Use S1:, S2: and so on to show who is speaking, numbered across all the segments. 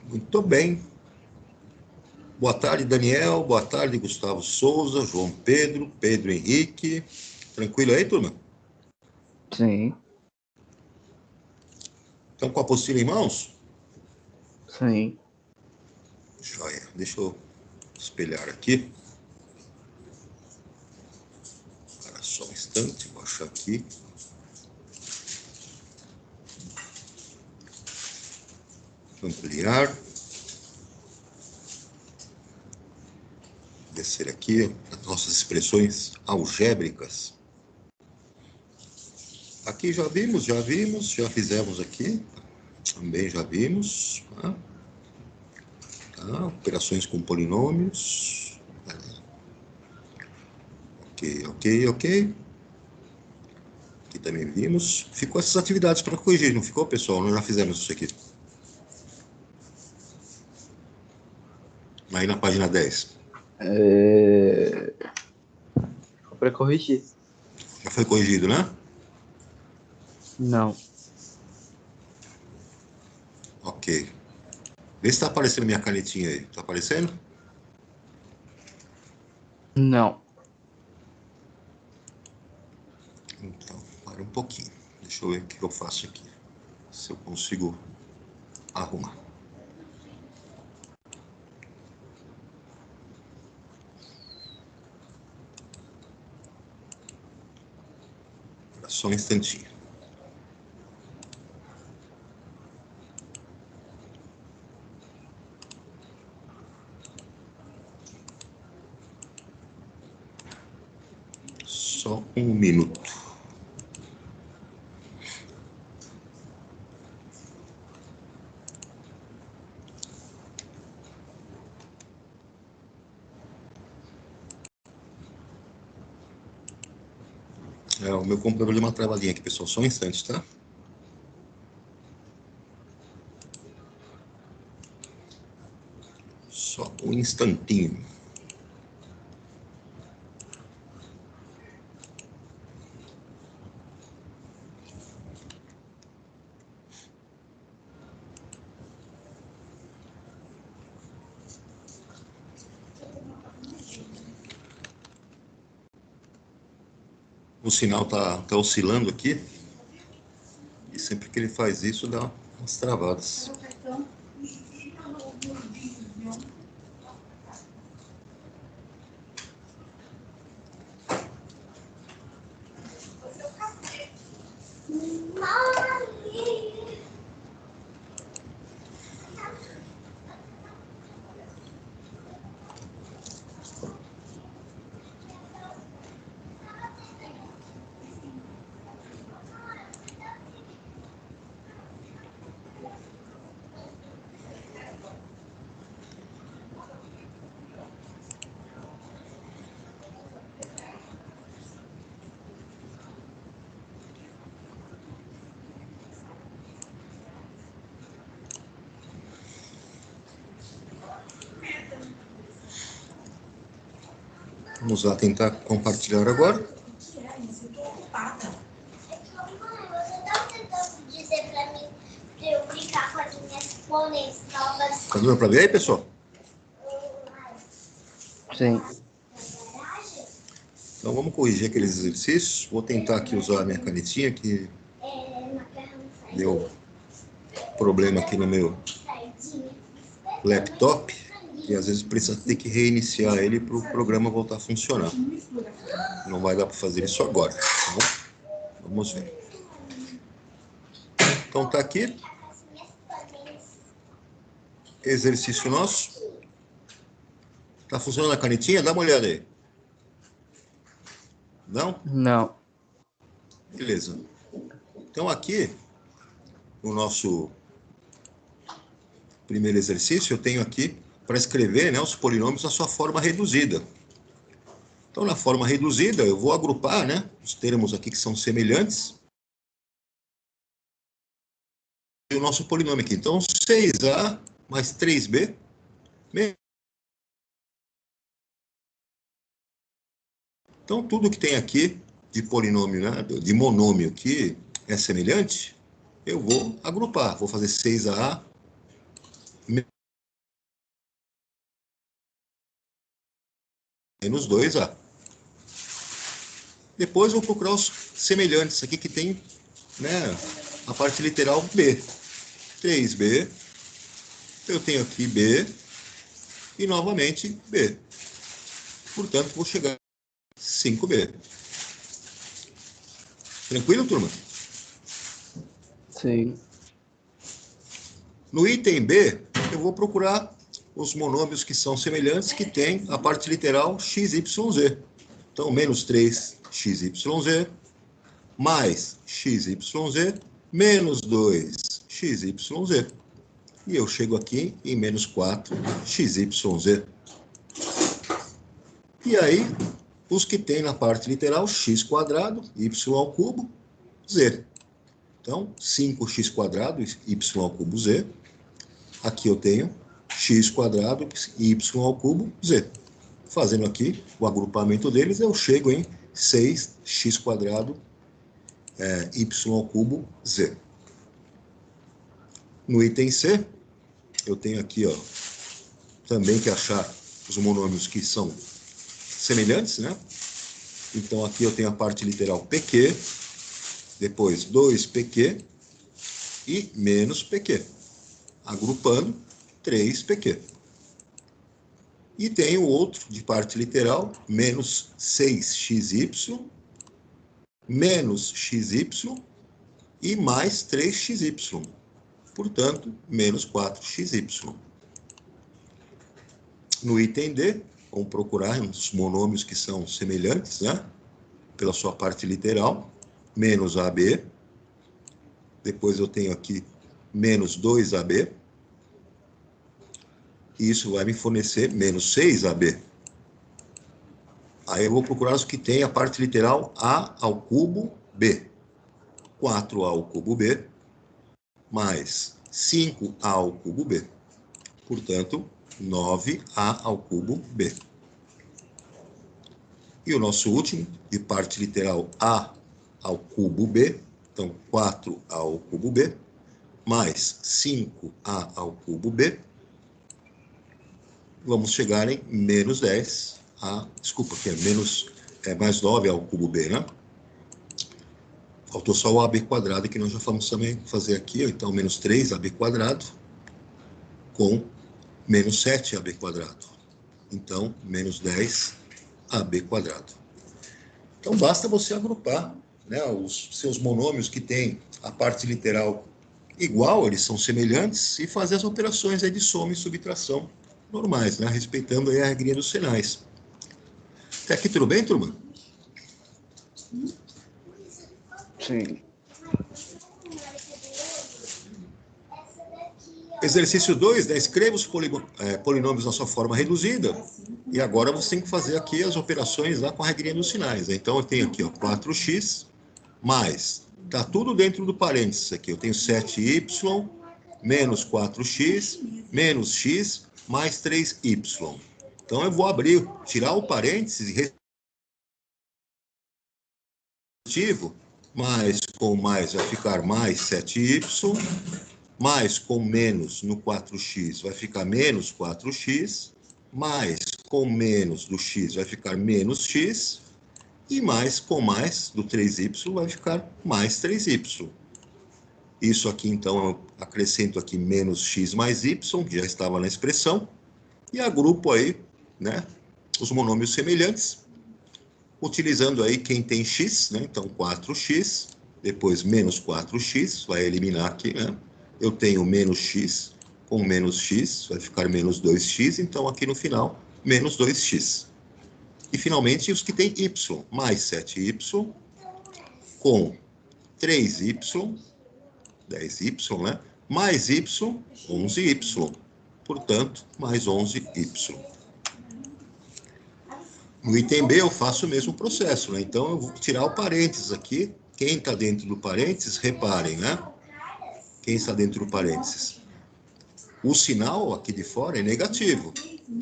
S1: Muito bem. Boa tarde, Daniel. Boa tarde, Gustavo Souza, João Pedro, Pedro Henrique. Tranquilo aí, turma?
S2: Sim.
S1: Estão com a apostila em mãos?
S2: Sim.
S1: Joia. Deixa eu espelhar aqui. Espera só um instante, vou achar aqui. Ampliar. Descer aqui as nossas expressões algébricas. Aqui já fizemos aqui. Também já vimos. Tá? Tá? Operações com polinômios. Ok. Aqui também vimos. Ficou essas atividades para corrigir, não ficou, pessoal? Nós já fizemos isso aqui. Aí na página 10.
S2: Para corrigir.
S1: Já foi corrigido, né?
S2: Não.
S1: Ok. Vê se está aparecendo minha canetinha aí. Está aparecendo?
S2: Não.
S1: Então, para um pouquinho. Deixa eu ver o que eu faço aqui. Se eu consigo arrumar. Só um instantinho. Só um minuto. O meu computador deu uma travadinha aqui, pessoal. Só um instante, tá? Só um instantinho. O sinal tá oscilando aqui. E sempre que ele faz isso, dá umas travadas. Vamos lá tentar compartilhar agora. Tá dando para ver aí, pessoal?
S2: Sim.
S1: Então vamos corrigir aqueles exercícios. Vou tentar aqui usar a minha canetinha, que deu problema aqui no meu laptop. E às vezes precisa ter que reiniciar ele para o programa voltar a funcionar. Não vai dar para fazer isso agora. Então, vamos ver. Então tá aqui. Exercício nosso. Tá funcionando a canetinha? Dá uma olhada aí. Não?
S2: Não.
S1: Beleza. Então aqui, no nosso primeiro exercício, eu tenho aqui para escrever, né, os polinômios na sua forma reduzida. Então, na forma reduzida, eu vou agrupar, né, os termos aqui que são semelhantes. E o nosso polinômio aqui. Então, 6A mais 3B. Então, tudo que tem aqui de polinômio, né, de monômio que é semelhante, eu vou agrupar. Vou fazer 6A menos 2A. Depois eu vou procurar os semelhantes aqui que tem, né, a parte literal B. 3B. Eu tenho aqui B e novamente B. Portanto, vou chegar a 5B. Tranquilo, turma?
S2: Sim.
S1: No item B, eu vou procurar os monômios que são semelhantes, que tem a parte literal XYZ. Então, menos 3XYZ, mais XYZ, menos 2XYZ. E eu chego aqui em menos 4XYZ. E aí, os que tem na parte literal, x quadrado, y ao cubo, z. Então, 5x², y ao cubo, z. Aqui eu tenho x quadrado, y ao cubo, z. Fazendo aqui o agrupamento deles, eu chego em 6x², y ao cubo, z. No item C, eu tenho aqui, ó, também que achar os monômios que são semelhantes, né? Então, aqui eu tenho a parte literal PQ, depois 2PQ e menos PQ. Agrupando, 3PQ. E tem o outro de parte literal, menos 6XY, menos XY e mais 3XY. Portanto, menos 4XY. No item D, vamos procurar os monômios que são semelhantes, né? Pela sua parte literal, menos AB. Depois eu tenho aqui menos 2AB. E isso vai me fornecer menos 6AB. Aí eu vou procurar os que têm a parte literal A ao cubo B. 4A ao cubo B, mais 5A ao cubo B. Portanto, 9A ao cubo B. E o nosso último, de parte literal A ao cubo B, então 4A ao cubo B, mais 5A ao cubo B, vamos chegar em menos 10, desculpa, que mais 9 ao cubo B, né? Faltou só o AB² que nós já vamos também fazer aqui, então menos 3AB² com menos 7AB². Então, menos 10AB². Então, basta você agrupar, né, os seus monômios que têm a parte literal igual, eles são semelhantes, e fazer as operações aí de soma e subtração normais, né, respeitando aí a regrinha dos sinais. Até aqui tudo bem, turma?
S2: Sim.
S1: Exercício 2, né? Escreva os polinômios na sua forma reduzida. E agora você tem que fazer aqui as operações lá com a regrinha dos sinais. Né? Então, eu tenho aqui, ó, 4x mais... Está tudo dentro do parênteses aqui. Eu tenho 7y menos 4x menos x mais 3y. Então, eu vou abrir, tirar o parênteses e positivo, mais com mais vai ficar mais 7y, mais com menos no 4x vai ficar menos 4x, mais com menos do x vai ficar menos x, e mais com mais do 3y vai ficar mais 3y. Isso aqui, então, eu acrescento aqui menos x mais y, que já estava na expressão, e agrupo aí, né, os monômios semelhantes, utilizando aí quem tem x, né? Então 4x, depois menos 4x, vai eliminar aqui, né? Eu tenho menos x com menos x, vai ficar menos 2x, então aqui no final, menos 2x. E finalmente os que tem y, mais 7y, com 3y, 10y, né? Mais y, 11y. Portanto, mais 11y. No item B eu faço o mesmo processo, né? Então eu vou tirar o parênteses aqui. Quem está dentro do parênteses, reparem, né? Quem está dentro do parênteses? O sinal aqui de fora é negativo.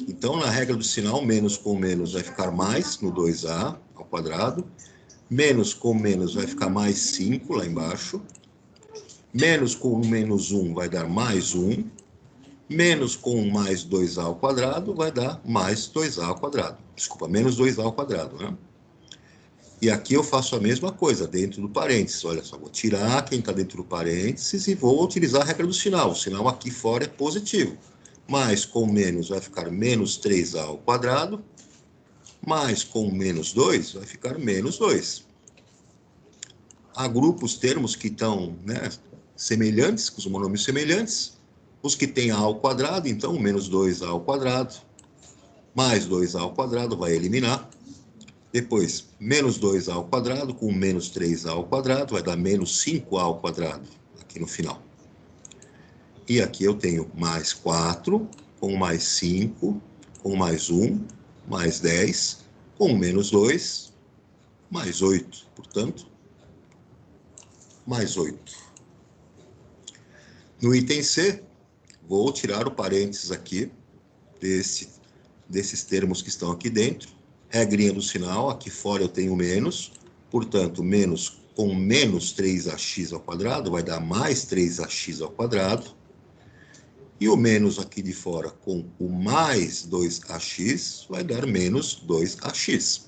S1: Então, na regra do sinal, menos com menos vai ficar mais no 2A ao quadrado. Menos com menos vai ficar mais 5 lá embaixo. Menos com menos 1 vai dar mais 1. Menos com mais 2a ao quadrado vai dar mais 2a ao quadrado. Desculpa, menos 2a ao quadrado, né? E aqui eu faço a mesma coisa, dentro do parênteses. Olha só, vou tirar quem está dentro do parênteses e vou utilizar a regra do sinal. O sinal aqui fora é positivo. Mais com menos vai ficar menos 3a ao quadrado. Mais com menos 2 vai ficar menos 2. Agrupa os termos que estão, né, semelhantes, com os monômios semelhantes. Os que têm a ao quadrado, então, menos 2a ao quadrado. Mais 2a ao quadrado vai eliminar. Depois, menos 2a ao quadrado com menos 3a ao quadrado vai dar menos 5a ao quadrado, aqui no final. E aqui eu tenho mais 4, com mais 5, com mais 1, mais 10, com menos 2, mais 8. Portanto, mais 8. No item C, vou tirar o parênteses aqui, desses termos que estão aqui dentro. Regrinha do sinal, aqui fora eu tenho menos, portanto, menos com menos 3ax ao quadrado vai dar mais 3ax ao quadrado. E o menos aqui de fora com o mais 2ax vai dar menos 2ax.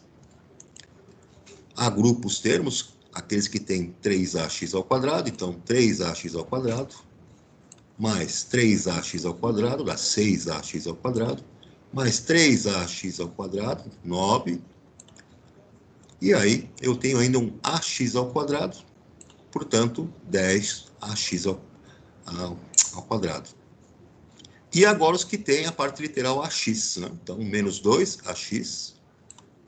S1: Agrupo os termos, aqueles que têm 3ax ao quadrado, então 3ax ao quadrado, mais 3ax ao quadrado dá 6ax ao quadrado, mais 3ax ao quadrado, 9. E aí, eu tenho ainda um ax ao quadrado, portanto, 10ax ao quadrado. E agora os que têm a parte literal ax, né? Então, menos 2ax,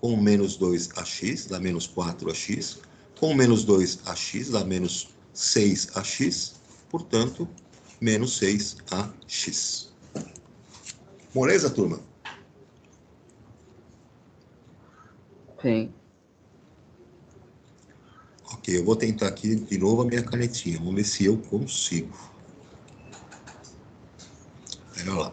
S1: com menos 2ax dá menos 4ax, com menos 2ax dá menos 6ax, portanto, menos 6ax. Moleza, turma?
S2: Sim.
S1: Ok, eu vou tentar aqui de novo a minha canetinha. Vamos ver se eu consigo. Pera lá.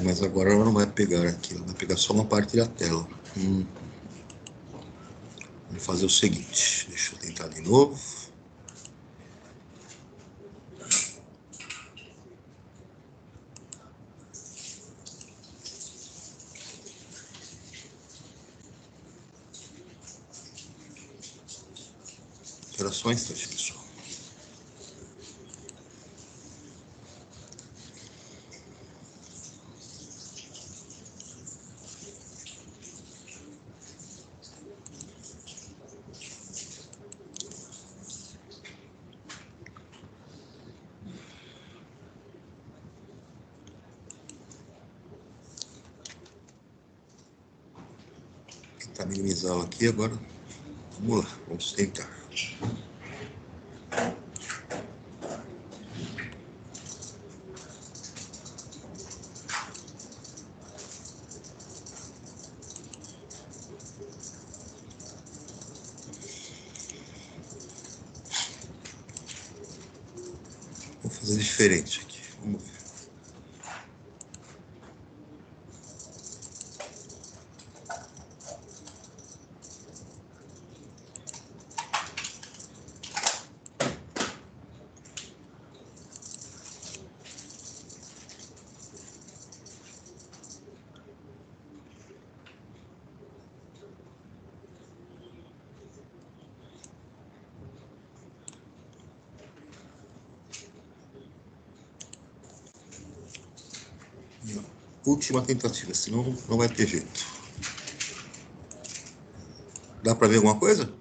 S1: Mas agora ela não vai pegar aqui. Ela vai pegar só uma parte da tela. Vamos fazer o seguinte. Deixa eu tentar de novo. Espera só um instante, pessoal. Vou tentar minimizá-la aqui agora. Vamos lá, vamos tentar. Vou fazer diferente aqui. Vamos ver. Última tentativa, senão não vai ter jeito. Dá para ver alguma coisa?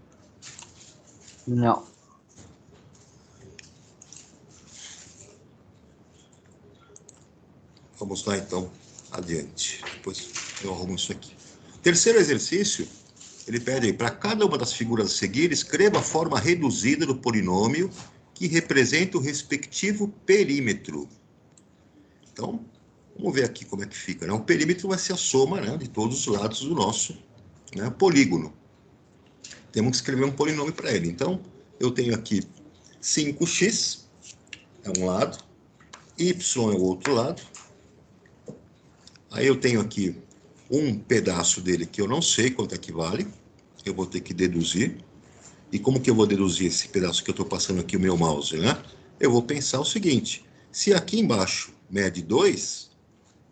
S2: Não.
S1: Vamos lá, então, adiante. Depois eu arrumo isso aqui. Terceiro exercício, ele pede para cada uma das figuras a seguir, escreva a forma reduzida do polinômio que representa o respectivo perímetro. Então, vamos ver aqui como é que fica, né? O perímetro vai ser a soma, né, de todos os lados do nosso, né, polígono. Temos que escrever um polinômio para ele. Então, eu tenho aqui 5x, é um lado, y é o outro lado. Aí eu tenho aqui um pedaço dele que eu não sei quanto é que vale, eu vou ter que deduzir. E como que eu vou deduzir esse pedaço que eu estou passando aqui o meu mouse, né? Eu vou pensar o seguinte, se aqui embaixo mede 2,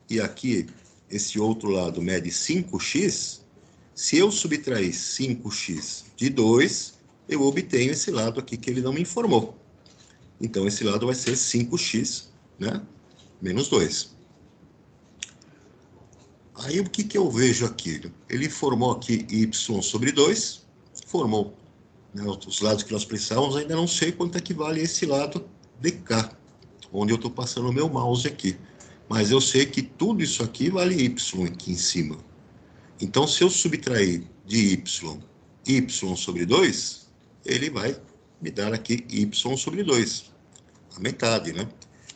S1: e aqui esse outro lado mede 5x, se eu subtrair 5x de 2, eu obtenho esse lado aqui que ele não me informou. Então, esse lado vai ser 5x, né? Menos 2. Aí, o que que eu vejo aqui? Ele formou aqui y sobre 2, formou, né, os lados que nós precisávamos, ainda não sei quanto equivale esse lado de cá, onde eu estou passando o meu mouse aqui. Mas eu sei que tudo isso aqui vale y aqui em cima. Então, se eu subtrair de y sobre 2, ele vai me dar aqui y sobre 2, a metade, né?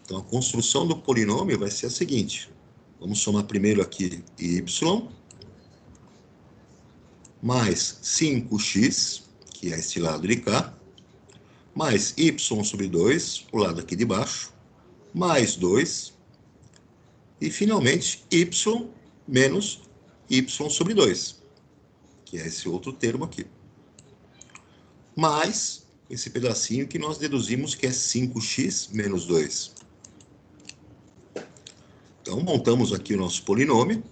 S1: Então, a construção do polinômio vai ser a seguinte. Vamos somar primeiro aqui y, mais 5x, que é esse lado de cá, mais y sobre 2, o lado aqui de baixo, mais 2, e finalmente y menos y sobre 2, que é esse outro termo aqui. Mais esse pedacinho que nós deduzimos que é 5x menos 2. Então, montamos aqui o nosso polinômio.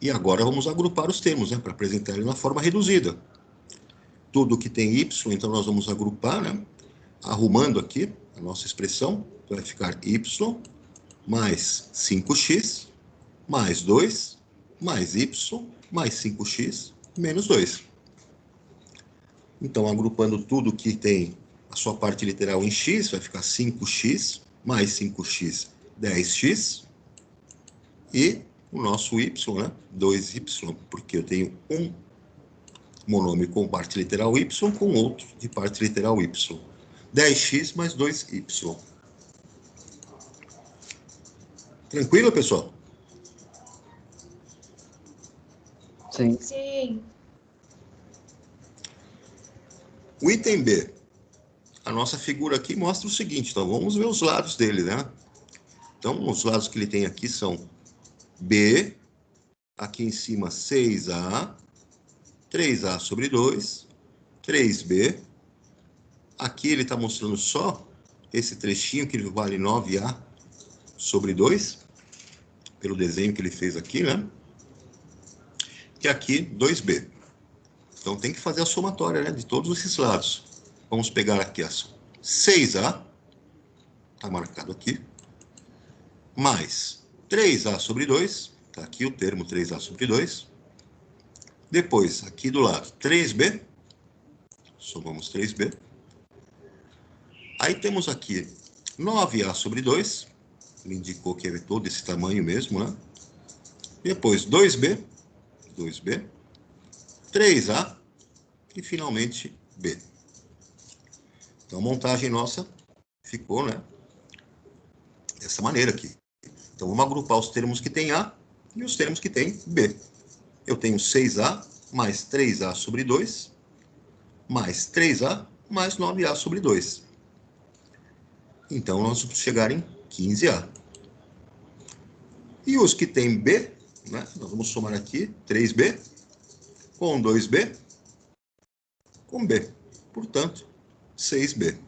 S1: E agora vamos agrupar os termos, né, para apresentar ele na forma reduzida. Tudo que tem y, então nós vamos agrupar, né, arrumando aqui a nossa expressão. Então vai ficar y mais 5x mais 2 mais y mais 5x menos 2. Então, agrupando tudo que tem a sua parte literal em x, vai ficar 5x mais 5x, 10x. E o nosso y, né, 2y, porque eu tenho um monômio com parte literal y com outro de parte literal y. 10x mais 2y. Tranquilo, pessoal?
S2: Sim.
S3: Sim.
S1: O item B. A nossa figura aqui mostra o seguinte, então vamos ver os lados dele, né? Então, os lados que ele tem aqui são B, aqui em cima 6A, 3A sobre 2, 3B. Aqui ele está mostrando só esse trechinho que vale 9A sobre 2, pelo desenho que ele fez aqui, né? E aqui 2B. Então tem que fazer a somatória, né, de todos esses lados. Vamos pegar aqui as 6A, está marcado aqui, mais 3A sobre 2, está aqui o termo 3A sobre 2. Depois, aqui do lado, 3B, somamos 3B. Aí temos aqui 9A sobre 2, ele indicou que é todo esse tamanho mesmo, né? Depois 2B, 3A e finalmente B. Então a montagem nossa ficou, né, dessa maneira aqui. Então vamos agrupar os termos que tem A e os termos que tem B. Eu tenho 6A mais 3A sobre 2, mais 3A mais 9A sobre 2. Então nós vamos chegar em 15A. E os que tem B, né, nós vamos somar aqui 3B com 2B com B. Portanto, 6B.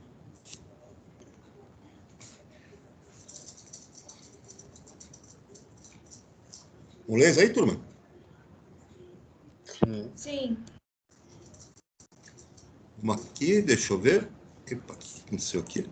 S1: Beleza aí, turma?
S2: Sim.
S3: Sim.
S1: Vamos aqui, deixa eu ver. Epa, o que aconteceu aqui?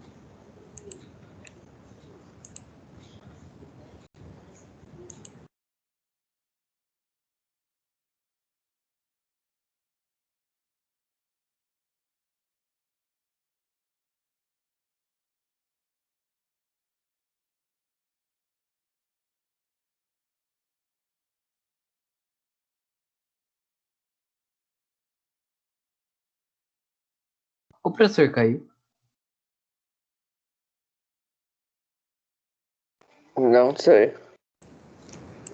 S2: O professor caiu.
S4: Não sei.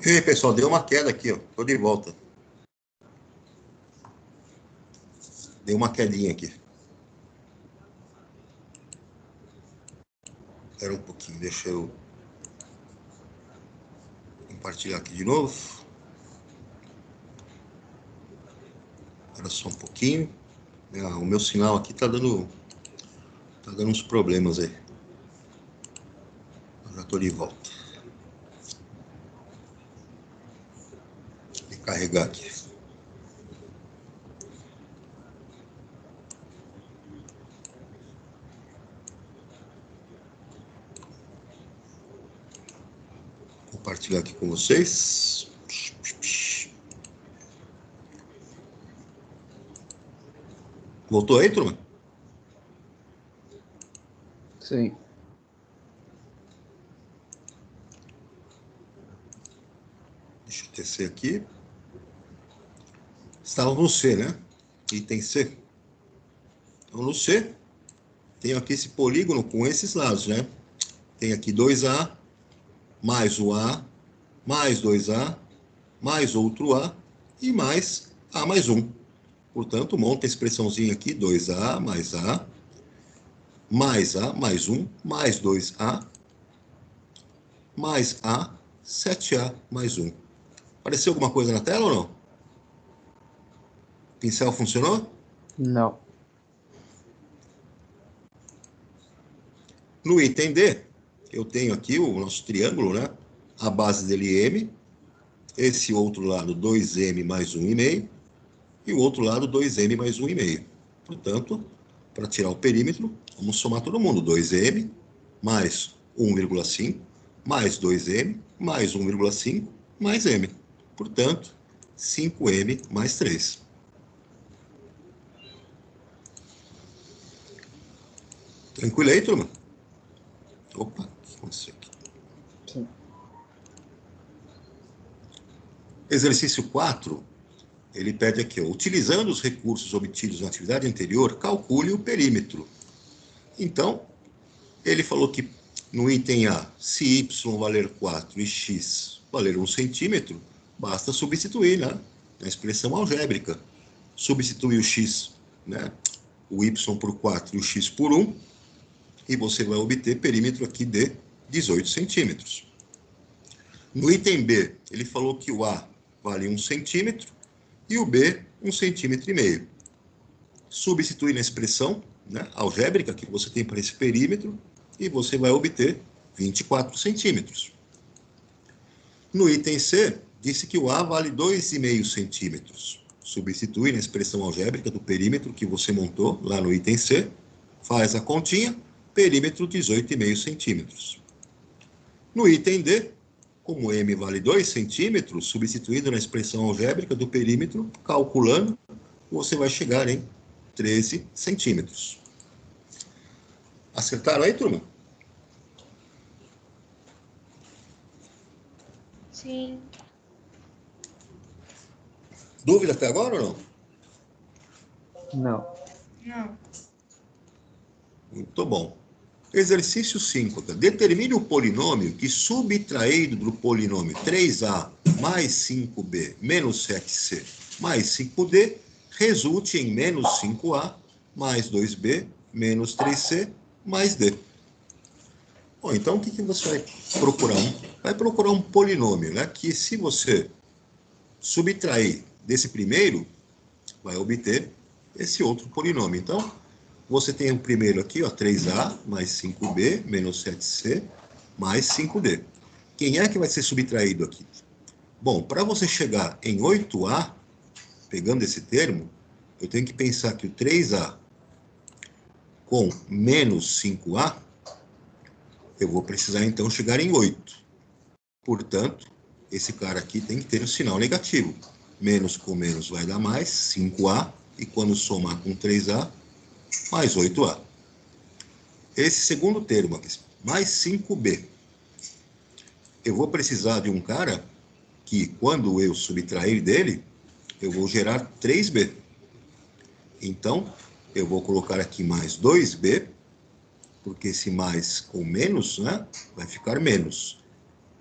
S1: E aí, pessoal, deu uma queda aqui, ó. Tô de volta. Deu uma quedinha aqui. Espera um pouquinho, deixa eu compartilhar aqui de novo. Espera só um pouquinho. O meu sinal aqui tá dando uns problemas aí. Eu já estou de volta. Vou carregar aqui. Compartilhar aqui com vocês. Voltou aí, turma?
S2: Sim.
S1: Deixa eu tecer aqui. Estava no C, né? Item C. Então, no C, tenho aqui esse polígono com esses lados, né? Tem aqui 2A, mais o A, mais 2A, mais outro A, e mais A mais 1. Portanto, monta a expressãozinha aqui, 2A mais A, mais A mais 1, mais 2A, mais A, 7A mais 1. Apareceu alguma coisa na tela ou não? O pincel funcionou?
S2: Não.
S1: No item D, eu tenho aqui o nosso triângulo, né? A base dele M, esse outro lado 2M mais 1,5, e o outro lado 2M mais 1,5. Portanto, para tirar o perímetro, vamos somar todo mundo. 2M mais 1,5, mais 2M, mais 1,5, mais M. Portanto, 5M mais 3. Tranquilo aí, turma? Opa, o que aconteceu aqui?
S2: Sim.
S1: Exercício 4, ele pede aqui, ó, utilizando os recursos obtidos na atividade anterior, calcule o perímetro. Então, ele falou que no item A, se y valer 4 e x valer 1 centímetro, basta substituir, né, na expressão algébrica. Substituir o x, né, o y por 4 e o x por 1, e você vai obter perímetro aqui de 18 centímetros. No item B, ele falou que o A vale 1 centímetro e o B 1,5 centímetros. Substitui na expressão, né, algébrica que você tem para esse perímetro e você vai obter 24 centímetros. No item C, disse que o A vale 2,5 centímetros. Substitui na expressão algébrica do perímetro que você montou lá no item C, faz a continha, perímetro 18,5 centímetros. No item D, como M vale 2 centímetros, substituindo na expressão algébrica do perímetro, calculando, você vai chegar em 13 centímetros. Acertaram aí, turma?
S3: Sim.
S1: Dúvida até agora ou não?
S2: Não.
S3: Não.
S1: Muito bom. Exercício 5. Determine o polinômio que, subtraído do polinômio 3A mais 5B menos 7C mais 5D, resulte em menos 5A mais 2B menos 3C mais D. Bom, então o que você vai procurar? Vai procurar um polinômio, né? Que se você subtrair desse primeiro, vai obter esse outro polinômio. Então, você tem o primeiro aqui, ó, 3A mais 5B menos 7C mais 5D. Quem é que vai ser subtraído aqui? Bom, para você chegar em 8A, pegando esse termo, eu tenho que pensar que o 3A com menos 5A, eu vou precisar então chegar em 8. Portanto, esse cara aqui tem que ter um sinal negativo. Menos com menos vai dar mais, 5A, e quando somar com 3A, mais 8A. Esse segundo termo aqui, mais 5B. Eu vou precisar de um cara que, quando eu subtrair dele, eu vou gerar 3B. Então, eu vou colocar aqui mais 2B, porque esse mais com menos, né, vai ficar menos.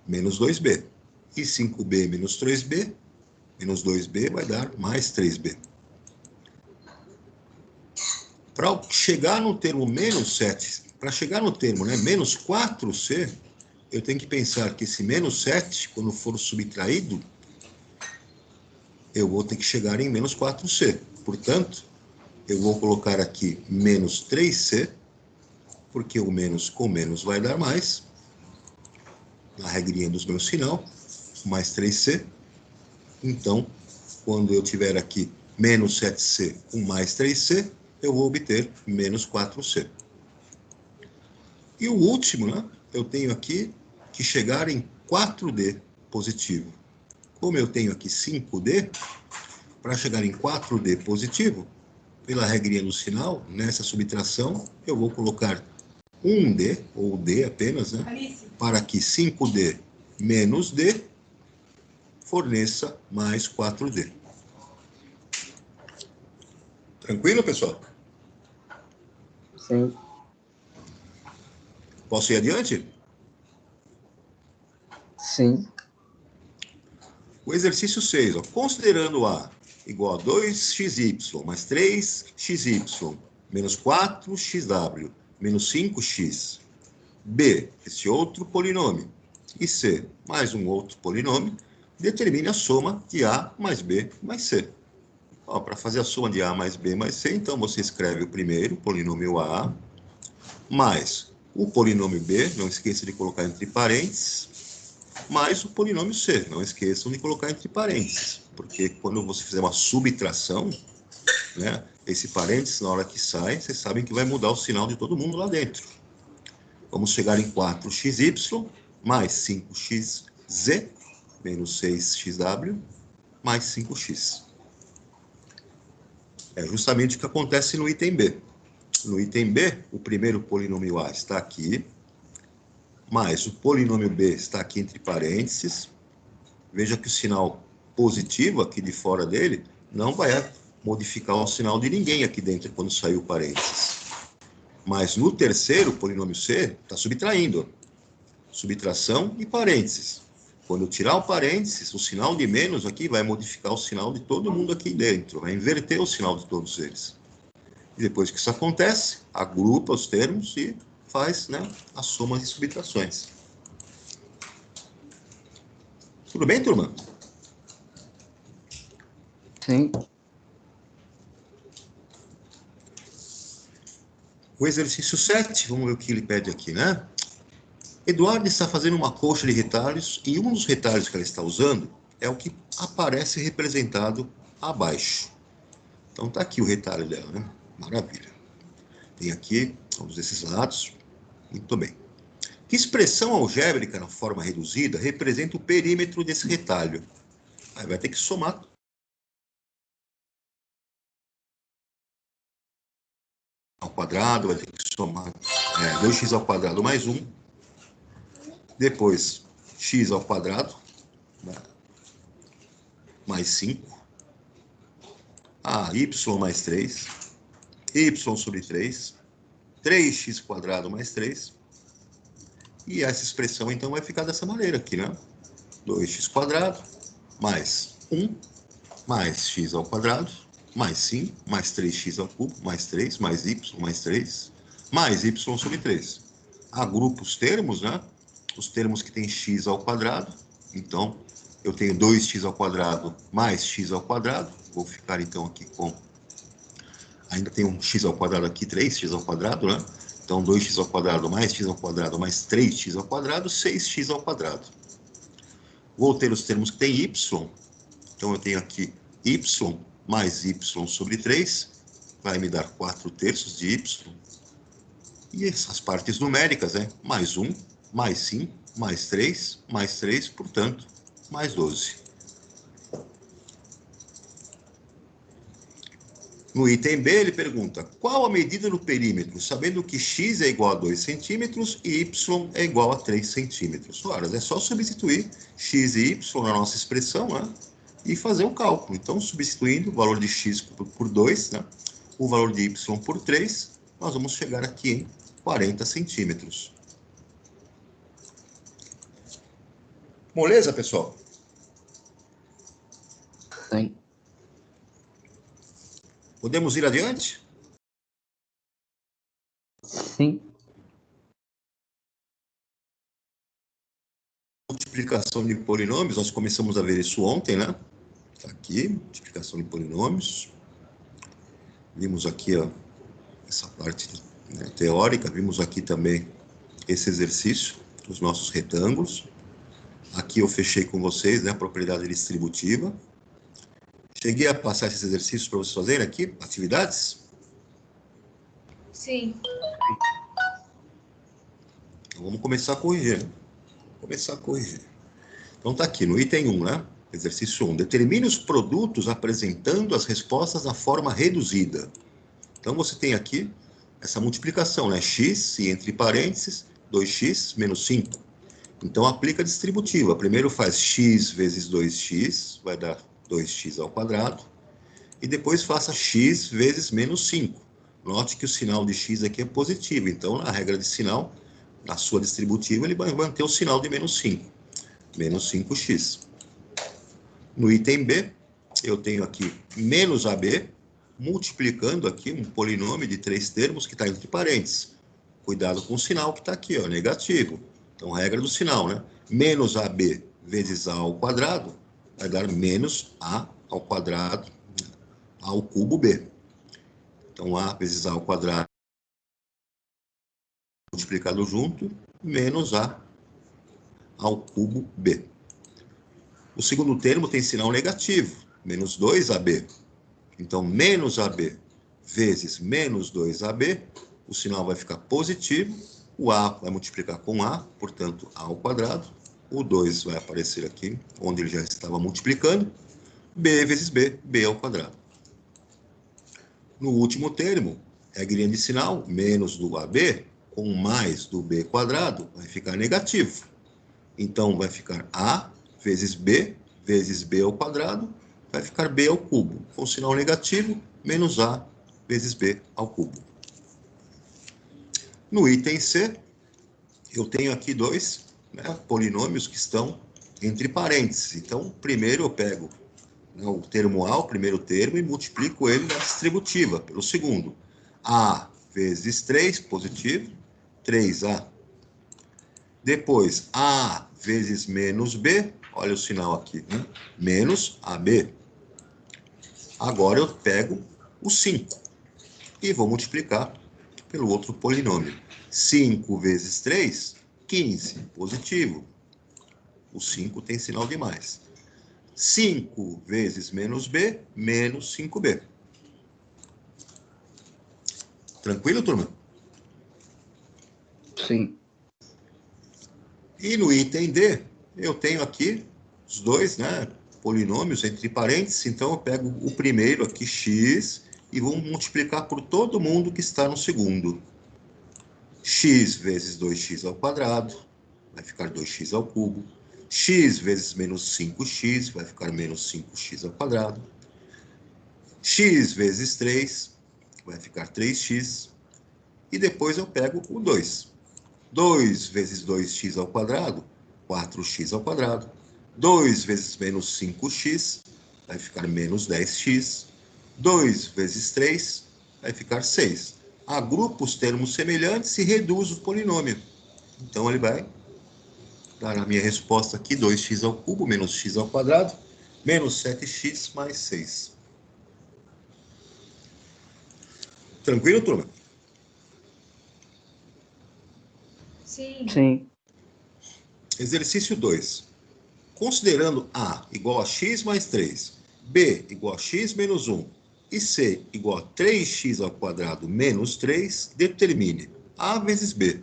S1: Menos 2B. E 5B menos 3B, menos 2B vai dar mais 3B. Para chegar no termo menos 7, para chegar no termo, né, menos 4C, eu tenho que pensar que esse menos 7, quando for subtraído, eu vou ter que chegar em menos 4C. Portanto, eu vou colocar aqui menos 3c, porque o menos com menos vai dar mais. Na regrinha dos meus sinal, mais 3c. Então, quando eu tiver aqui menos 7c com mais 3c, eu vou obter menos 4c. E o último, né, eu tenho aqui que chegar em 4D positivo. Como eu tenho aqui 5D, para chegar em 4D positivo, pela regrinha do sinal, nessa subtração, eu vou colocar 1D, ou D apenas, né, para que 5D menos D forneça mais 4D. Tranquilo, pessoal?
S2: Sim.
S1: Posso ir adiante?
S2: Sim.
S1: O exercício 6, ó, considerando A igual a 2xy mais 3xy menos 4xw menos 5x, B, esse outro polinômio, e C, mais um outro polinômio, determine a soma de A mais B mais C. Para fazer a soma de A mais B mais C, então você escreve o primeiro, polinômio A, mais o polinômio B, não esqueça de colocar entre parênteses, mais o polinômio C. Não esqueçam de colocar entre parênteses, porque quando você fizer uma subtração, né, esse parênteses, na hora que sai, vocês sabem que vai mudar o sinal de todo mundo lá dentro. Vamos chegar em 4xy mais 5xz menos 6xw mais 5x. É justamente o que acontece no item B. No item B, o primeiro polinômio A está aqui, mais o polinômio B está aqui entre parênteses. Veja que o sinal positivo aqui de fora dele não vai modificar o sinal de ninguém aqui dentro quando sair o parênteses. Mas no terceiro, polinômio C, está subtraindo. Subtração e parênteses. Quando eu tirar o parênteses, o sinal de menos aqui vai modificar o sinal de todo mundo aqui dentro. Vai inverter o sinal de todos eles. E depois que isso acontece, agrupa os termos e faz, né, a soma de subtrações. Tudo bem, turma?
S2: Sim.
S1: O exercício 7, vamos ver o que ele pede aqui, né? Eduardo está fazendo uma colcha de retalhos e um dos retalhos que ela está usando é o que aparece representado abaixo. Então tá aqui o retalho dela, né? Maravilha. Tem aqui todos esses lados. Muito bem. Que expressão algébrica na forma reduzida representa o perímetro desse retalho? Aí vai ter que somar ao quadrado, vai ter que somar 2x ao quadrado mais 1. Depois, x ao quadrado, né, mais 5. Y mais 3. Y sobre 3. 3x quadrado mais 3. E essa expressão, então, vai ficar dessa maneira aqui, né? 2x quadrado mais 1 mais x ao quadrado mais 5 mais 3x ao cubo mais 3 mais y mais 3 mais y sobre 3. Agrupa os termos, né? Os termos que tem x ao quadrado. Então, eu tenho 2x ao quadrado mais x ao quadrado. Vou ficar, então, aqui com... Ainda tem um x ao quadrado aqui, 3x ao quadrado, né? Então, 2x ao quadrado mais x ao quadrado mais 3x ao quadrado, 6x ao quadrado. Vou ter os termos que tem y. Então, eu tenho aqui y mais y sobre 3. Vai me dar 4/3 de y. E essas partes numéricas, né? Mais 1, mais 5, mais 3, portanto, mais 12. No item B, ele pergunta, qual a medida do perímetro, sabendo que x é igual a 2 centímetros e y é igual a 3 centímetros? Ora, é só substituir x e y na nossa expressão, né? E fazer o cálculo. Então, substituindo o valor de x por 2, né? O valor de y por 3, nós vamos chegar aqui em 40 centímetros. Moleza, pessoal?
S2: Sim.
S1: Podemos ir adiante?
S2: Sim.
S1: Multiplicação de polinômios, nós começamos a ver isso ontem, né? Tá aqui, multiplicação de polinômios. Vimos aqui, ó, essa parte, né, teórica. Vimos aqui também esse exercício dos nossos retângulos. Aqui eu fechei com vocês, né, a propriedade distributiva. Cheguei a passar esses exercícios para vocês fazerem aqui, atividades?
S3: Sim.
S1: Então, vamos começar a corrigir, né? Começar a corrigir. Então tá aqui no item 1, né? Exercício 1. Determine os produtos apresentando as respostas na forma reduzida. Então você tem aqui essa multiplicação, né? X e entre parênteses, 2x menos 5. Então aplica a distributiva. Primeiro faz x vezes 2x, vai dar 2x ao quadrado. E depois faça x vezes menos 5. Note que o sinal de x aqui é positivo. Então, na regra de sinal, na sua distributiva, ele vai manter o sinal de menos 5. Menos 5x. No item B, eu tenho aqui menos AB, multiplicando aqui um polinômio de 3 termos que está entre parênteses. Cuidado com o sinal que está aqui, ó, negativo. Então, regra do sinal, né? Menos AB vezes A ao quadrado vai dar menos A ao quadrado ao cubo B. Então, A vezes A ao quadrado multiplicado junto, menos A ao cubo B. O segundo termo tem sinal negativo, menos 2AB. Então, menos AB vezes menos 2AB, o sinal vai ficar positivo, o A vai multiplicar com A, portanto, A ao quadrado, o 2 vai aparecer aqui, onde ele já estava multiplicando, B vezes B, B ao quadrado. No último termo, regrinha de sinal, menos do AB com mais do B quadrado, vai ficar negativo. Então, vai ficar A vezes B ao quadrado, vai ficar B ao cubo. Com sinal negativo, menos A vezes B ao cubo. No item C, eu tenho aqui dois, né, polinômios que estão entre parênteses. Então, primeiro eu pego, né, o termo A, o primeiro termo, e multiplico ele na distributiva, pelo segundo. A vezes 3, positivo, 3A. Depois, A vezes menos B, olha o sinal aqui, né? Menos AB. Agora eu pego o 5 e vou multiplicar pelo outro polinômio. 5 vezes 3, 15, positivo. O 5 tem sinal de mais. 5 vezes menos B, menos 5B. Tranquilo, turma?
S2: Sim.
S1: E no item D, eu tenho aqui os dois, né, polinômios entre parênteses. Então, eu pego o primeiro aqui, x, e vou multiplicar por todo mundo que está no segundo. X vezes 2x ao quadrado, vai ficar 2x ao cubo. X vezes menos 5x, vai ficar menos 5x ao quadrado. X vezes 3, vai ficar 3x. E depois eu pego o 2. 2 vezes 2x ao quadrado, 4x ao quadrado. 2 vezes menos 5x, vai ficar menos 10x. 2 vezes 3, vai ficar 6. Agrupa os termos semelhantes e reduz o polinômio. Então, ele vai dar a minha resposta aqui, 2x ao cubo menos x ao quadrado, menos 7x mais 6. Tranquilo, turma?
S3: Sim.
S2: Sim.
S1: Exercício 2. Considerando A igual a x mais 3, B igual a x menos 1 e C igual a 3x ao quadrado menos 3, determine A vezes B.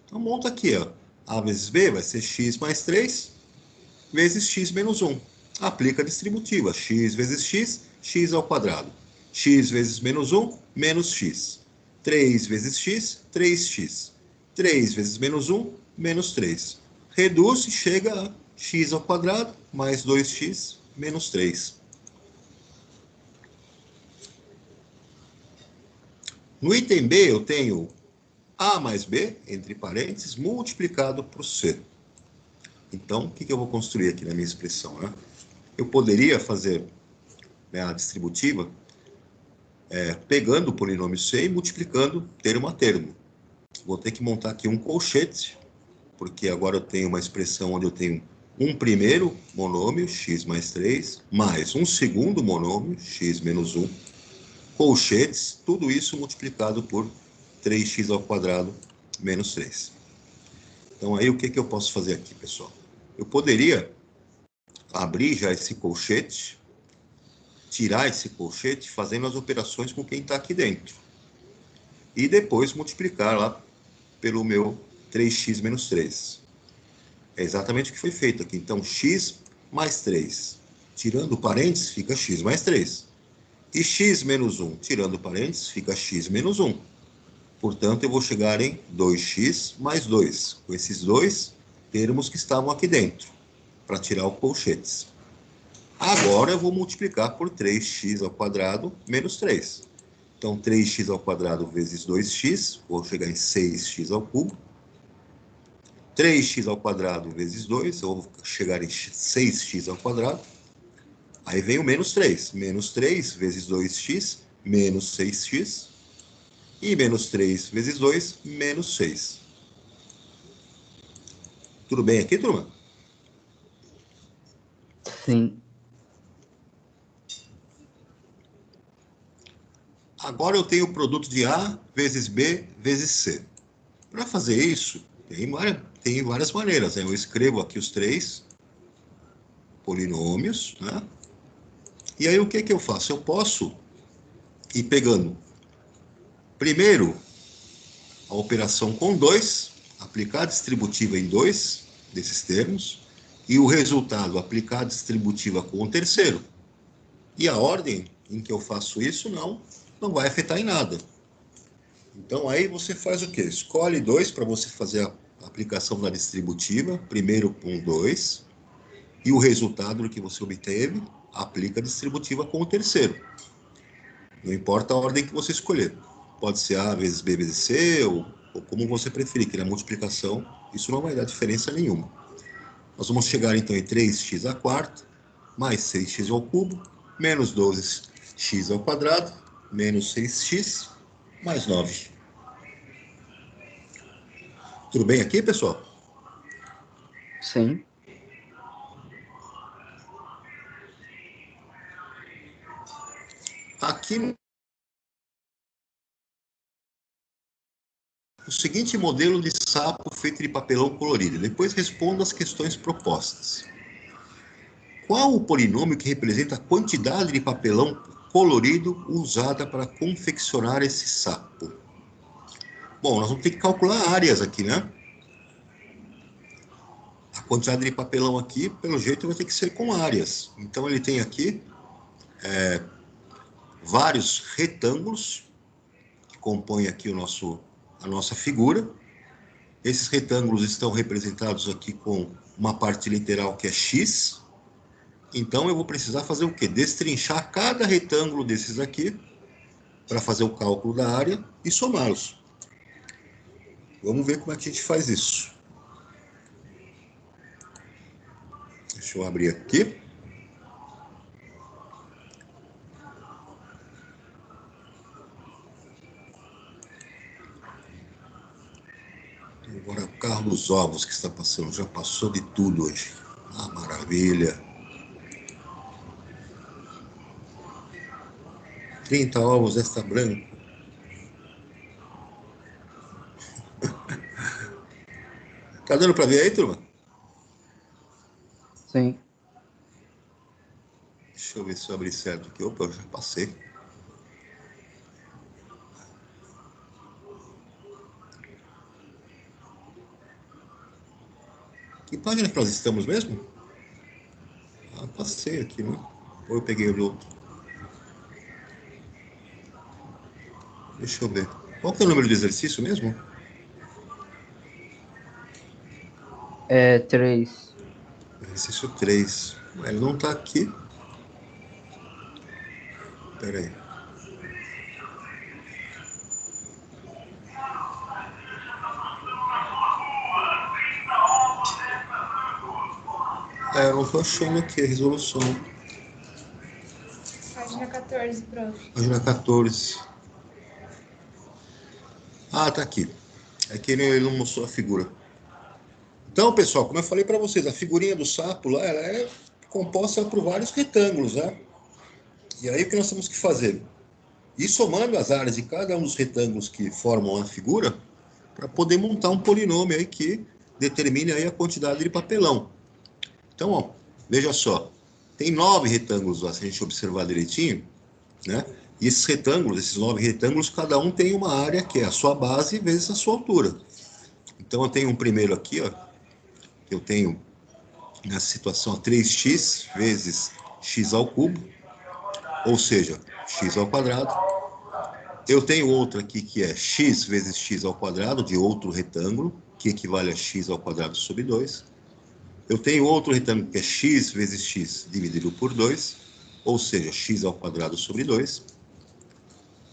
S1: Então, monta aqui, ó. A vezes B vai ser x mais 3 vezes x menos 1. Aplica a distributiva. X vezes x, x ao quadrado. X vezes menos 1, menos x. 3 vezes x, 3x. 3 vezes menos 1, menos 3. Reduz e chega a x ao quadrado mais 2x menos 3. No item B, eu tenho A mais B, entre parênteses, multiplicado por C. Então, o que eu vou construir aqui na minha expressão, né? Eu poderia fazer, né, a distributiva pegando o polinômio C e multiplicando termo a termo. Vou ter que montar aqui um colchete, porque agora eu tenho uma expressão onde eu tenho um primeiro monômio, x mais 3, mais um segundo monômio, x menos 1, colchetes, tudo isso multiplicado por 3x ao quadrado menos 3. Então, aí, o que eu posso fazer aqui, pessoal? Eu poderia abrir já esse colchete, tirar esse colchete, fazendo as operações com quem está aqui dentro. E depois multiplicar lá pelo meu 3x menos 3. É exatamente o que foi feito aqui. Então, x mais 3. Tirando parênteses, fica x mais 3. E x menos 1, tirando parênteses, fica x menos 1. Portanto, eu vou chegar em 2x mais 2, com esses dois termos que estavam aqui dentro, para tirar o colchetes. Agora, eu vou multiplicar por 3x ao quadrado menos 3. Então, 3x ao quadrado vezes 2x, vou chegar em 6x ao cubo. 3x ao quadrado vezes 2, eu vou chegar em 6x ao quadrado. Aí vem o menos 3. Menos 3 vezes 2x, menos 6x. E menos 3 vezes 2, menos 6. Tudo bem aqui, turma?
S2: Sim.
S1: Agora eu tenho o produto de A vezes B vezes C. Para fazer isso, tem várias maneiras, né? Eu escrevo aqui os 3 polinômios, né? E aí o que eu faço? Eu posso ir pegando primeiro a operação com 2, aplicar a distributiva em 2 desses termos, e o resultado aplicar a distributiva com o terceiro. E a ordem em que eu faço isso não vai afetar em nada. Então aí você faz o quê? Escolhe 2 para você fazer a aplicação da distributiva, primeiro com 2, e o resultado do que você obteve, aplica a distributiva com o terceiro. Não importa a ordem que você escolher. Pode ser A vezes B vezes C, ou como você preferir, que na multiplicação isso não vai dar diferença nenhuma. Nós vamos chegar então em 3x à quarta, mais 6x ao cubo, menos 12x ao quadrado, menos 6x, mais 9. Tudo bem aqui, pessoal?
S2: Sim.
S1: Aqui o seguinte modelo de sapo feito de papelão colorido. Depois responda as questões propostas. Qual o polinômio que representa a quantidade de papelão colorido usada para confeccionar esse sapo? Bom, nós vamos ter que calcular áreas aqui, né? A quantidade de papelão aqui, pelo jeito, vai ter que ser com áreas. Então, ele tem aqui vários retângulos que compõem aqui a nossa figura. Esses retângulos estão representados aqui com uma parte literal que é x. Então, eu vou precisar fazer o quê? Destrinchar cada retângulo desses aqui para fazer o cálculo da área e somá-los. Vamos ver como é que a gente faz isso. Deixa eu abrir aqui. Agora, o carro dos ovos que está passando, já passou de tudo hoje. Ah, maravilha. 30 ovos extra branco. Tá dando para ver aí, turma?
S2: Sim.
S1: Deixa eu ver se eu abri certo aqui. Opa, eu já passei. Que página que nós estamos mesmo? Ah, passei aqui, né? Ou eu peguei o outro? Deixa eu ver. Qual que é o número do exercício mesmo?
S2: É 3.
S1: Exercício 3. Ele não está aqui. Espera aí. Eu não estou achando aqui a resolução.
S3: Página 14, prof.
S1: Página 14. Ah, tá aqui. É que ele não mostrou a figura. Então, pessoal, como eu falei para vocês, a figurinha do sapo lá, ela é composta por vários retângulos, né? E aí o que nós temos que fazer? e somando as áreas de cada um dos retângulos que formam a figura, para poder montar um polinômio aí que determine aí a quantidade de papelão. Então, ó, veja só, tem 9 retângulos lá, se a gente observar direitinho, né? E esses retângulos, esses 9 retângulos, cada um tem uma área que é a sua base vezes a sua altura. Então, eu tenho um primeiro aqui, ó, que eu tenho nessa situação 3x vezes x ao cubo, ou seja, x ao quadrado. Eu tenho outro aqui que é x vezes x ao quadrado, de outro retângulo, que equivale a x ao quadrado sobre 2. Eu tenho outro retângulo que é x vezes x dividido por 2, ou seja, x ao quadrado sobre 2.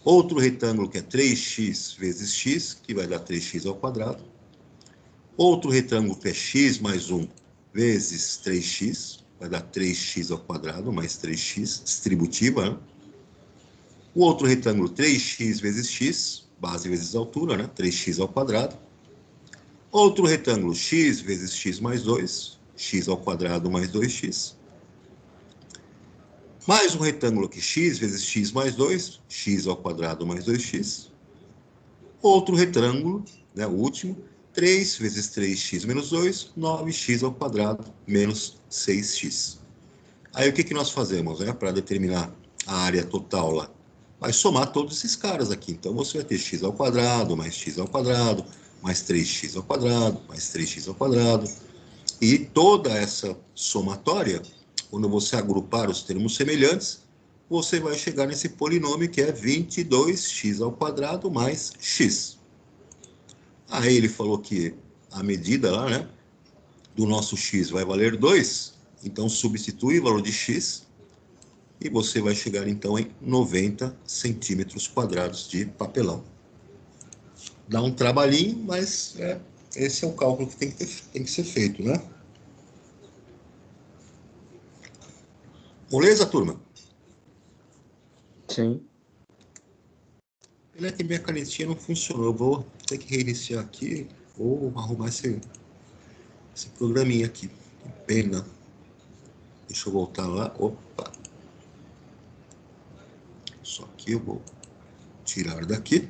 S1: Outro retângulo que é 3x vezes x, que vai dar 3x ao quadrado. Outro retângulo que é x mais 1 vezes 3x, vai dar 3x ao quadrado mais 3x, distributiva, né? O outro retângulo, 3x vezes x, base vezes altura, né? 3x ao quadrado. Outro retângulo, x vezes x mais 2, x ao quadrado mais 2x. Mais um retângulo aqui, x vezes x mais 2, x ao quadrado mais 2x. Outro retângulo, né, o último, 3 vezes 3x menos 2, 9x ao quadrado menos 6x. Aí o que nós fazemos, né, para determinar a área total lá? Vai somar todos esses caras aqui. Então, você vai ter x ao quadrado, mais x ao quadrado, mais 3x ao quadrado, mais 3x ao quadrado. E toda essa somatória, quando você agrupar os termos semelhantes, você vai chegar nesse polinômio que é 22x ao quadrado mais x. Aí ele falou que a medida lá, né, do nosso x vai valer 2, então substitui o valor de x, e você vai chegar, então, em 90 centímetros quadrados de papelão. Dá um trabalhinho, mas esse é o cálculo que tem que ser feito, né? Beleza, turma?
S2: Sim.
S1: Pena que minha canetinha não funcionou. Eu vou ter que reiniciar aqui ou arrumar esse programinha aqui. Que pena. Deixa eu voltar lá. Opa. Só que eu vou tirar daqui.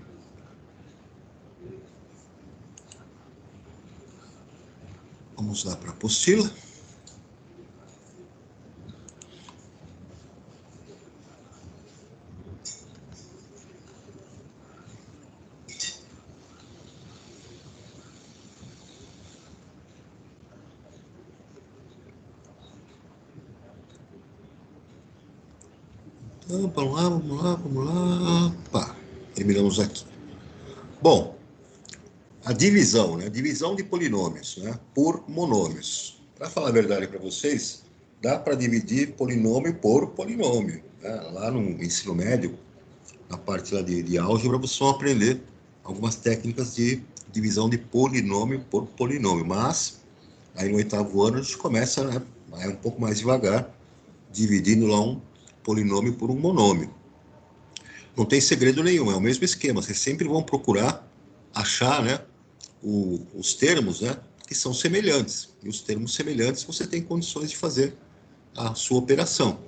S1: Vamos lá para a apostila. Então, vamos lá, vamos lá, vamos lá. Pá, terminamos aqui. Bom, a divisão, né? Divisão de polinômios, né? Por monômios. Para falar a verdade para vocês, dá para dividir polinômio por polinômio, né? Lá no ensino médio, na parte lá de álgebra, vocês vão aprender algumas técnicas de divisão de polinômio por polinômio. Mas, aí no 8º ano, a gente começa, né? Vai um pouco mais devagar, dividindo lá um polinômio por um monômio. Não tem segredo nenhum, é o mesmo esquema. Vocês sempre vão procurar achar, né, os termos, né, que são semelhantes. E os termos semelhantes você tem condições de fazer a sua operação.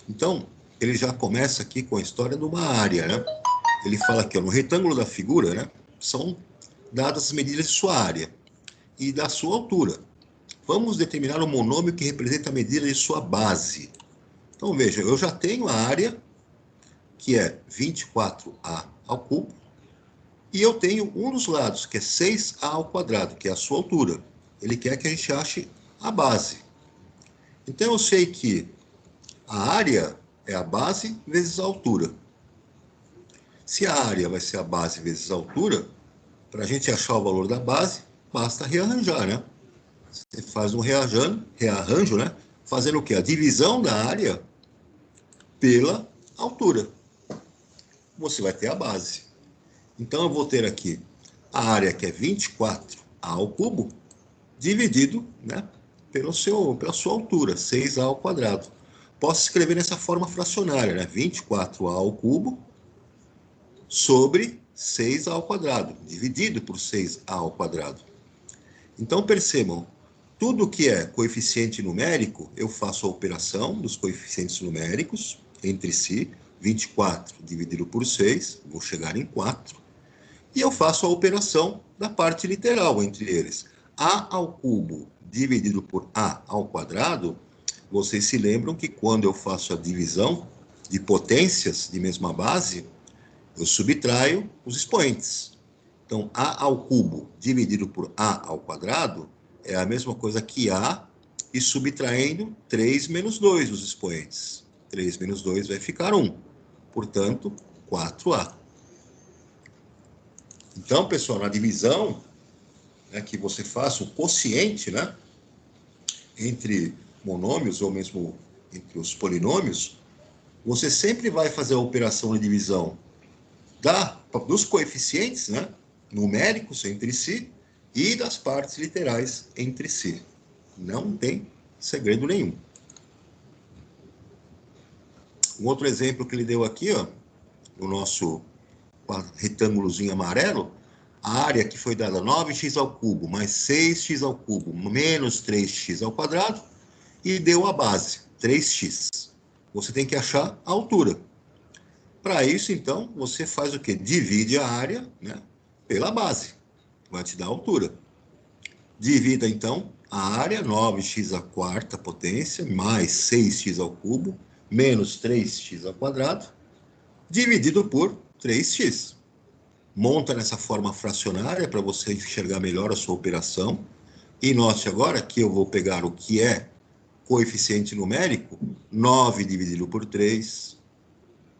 S1: Então, ele já começa aqui com a história de uma área, né? Ele fala aqui, ó, no retângulo da figura, né, são dadas as medidas de sua área e da sua altura. Vamos determinar um monômio que representa a medida de sua base. Então, veja, eu já tenho a área, que é 24a ao cubo, e eu tenho um dos lados, que é 6a ao quadrado, que é a sua altura. Ele quer que a gente ache a base. Então, eu sei que a área é a base vezes a altura. Se a área vai ser a base vezes a altura, para a gente achar o valor da base, basta rearranjar, né? Você faz um rearranjo, né? Fazendo o quê? A divisão da área pela altura. Você vai ter a base. Então, eu vou ter aqui a área que é 24a ao cubo, dividido, né, pela sua altura, 6a ao quadrado. Posso escrever nessa forma fracionária, né, 24a ao cubo sobre 6a ao quadrado, dividido por 6a ao quadrado. Então, percebam, tudo que é coeficiente numérico, eu faço a operação dos coeficientes numéricos entre si, 24 dividido por 6, vou chegar em 4. E eu faço a operação da parte literal entre eles. A ao cubo dividido por A ao quadrado, vocês se lembram que quando eu faço a divisão de potências de mesma base, eu subtraio os expoentes. Então, A ao cubo dividido por A ao quadrado é a mesma coisa que A e subtraindo 3 menos 2 os expoentes. 3 menos 2 vai ficar 1. Portanto, 4A. Então, pessoal, na divisão, né, que você faça o quociente, né, entre monômios ou mesmo entre os polinômios, você sempre vai fazer a operação de divisão dos coeficientes, né, numéricos entre si e das partes literais entre si. Não tem segredo nenhum. Um outro exemplo que ele deu aqui, ó, no nosso retângulozinho amarelo, a área que foi dada 9x ao cubo mais 6x ao cubo menos 3x ao quadrado e deu a base, 3x. Você tem que achar a altura. Para isso, então, você faz o quê? Divide a área, né, pela base. Vai te dar a altura. Divida, então, a área, 9x à quarta potência, mais 6x ao cubo, menos 3x ao quadrado, dividido por 3x. Monta nessa forma fracionária para você enxergar melhor a sua operação. E note agora que eu vou pegar o que é coeficiente numérico, 9 dividido por 3,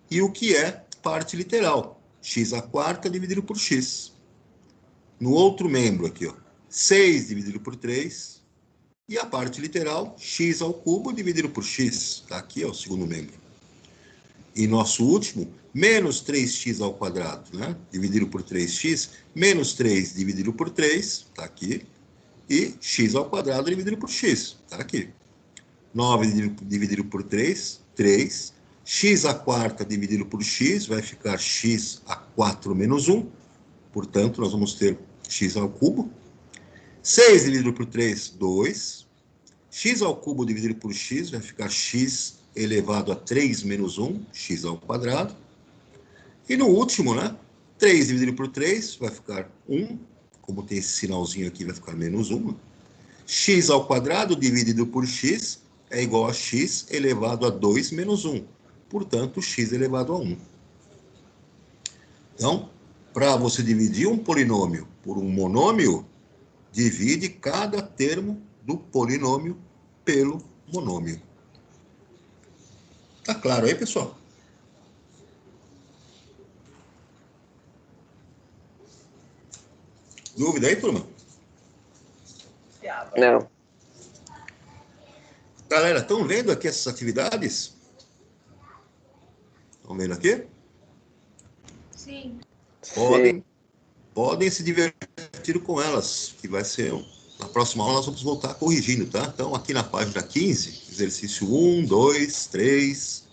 S1: e o que é parte literal, x à quarta dividido por x. No outro membro aqui, ó, 6 dividido por 3, e a parte literal, x ao cubo dividido por x. Tá aqui, ó, o segundo membro. E nosso último, menos 3x ao quadrado, né? Dividido por 3x, menos 3 dividido por 3, tá aqui. E x ao quadrado dividido por x, tá aqui. 9 dividido por 3, 3. X à quarta dividido por x, vai ficar x a 4 menos 1. Portanto, nós vamos ter x ao cubo. 6 dividido por 3, 2. X ao cubo dividido por x, vai ficar x elevado a 3 menos 1, x ao quadrado. E no último, né? 3 dividido por 3 vai ficar 1. Como tem esse sinalzinho aqui, vai ficar menos 1. X ao quadrado dividido por x é igual a x elevado a 2 menos 1. Portanto, x elevado a 1. Então, para você dividir um polinômio por um monômio, divide cada termo do polinômio pelo monômio. Tá claro aí, pessoal? Dúvida aí, turma?
S4: Não.
S1: Galera, estão vendo aqui essas atividades? Estão vendo aqui?
S3: Sim.
S1: Podem se divertir com elas, que vai ser... Na próxima aula nós vamos voltar corrigindo, tá? Então, aqui na página 15, exercício 1, 2, 3...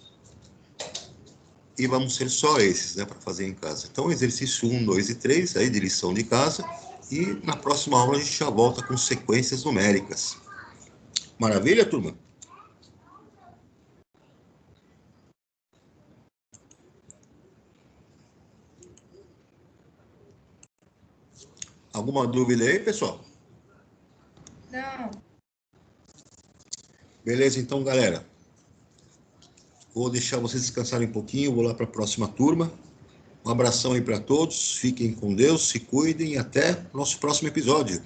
S1: E vamos ser só esses, né, para fazer em casa. Então, exercício 1, 2 e 3, aí de lição de casa. E na próxima aula a gente já volta com sequências numéricas. Maravilha, turma? Alguma dúvida aí, pessoal?
S3: Não.
S1: Beleza, então, galera. Vou deixar vocês descansarem um pouquinho, vou lá para a próxima turma. Um abração aí para todos, fiquem com Deus, se cuidem e até nosso próximo episódio.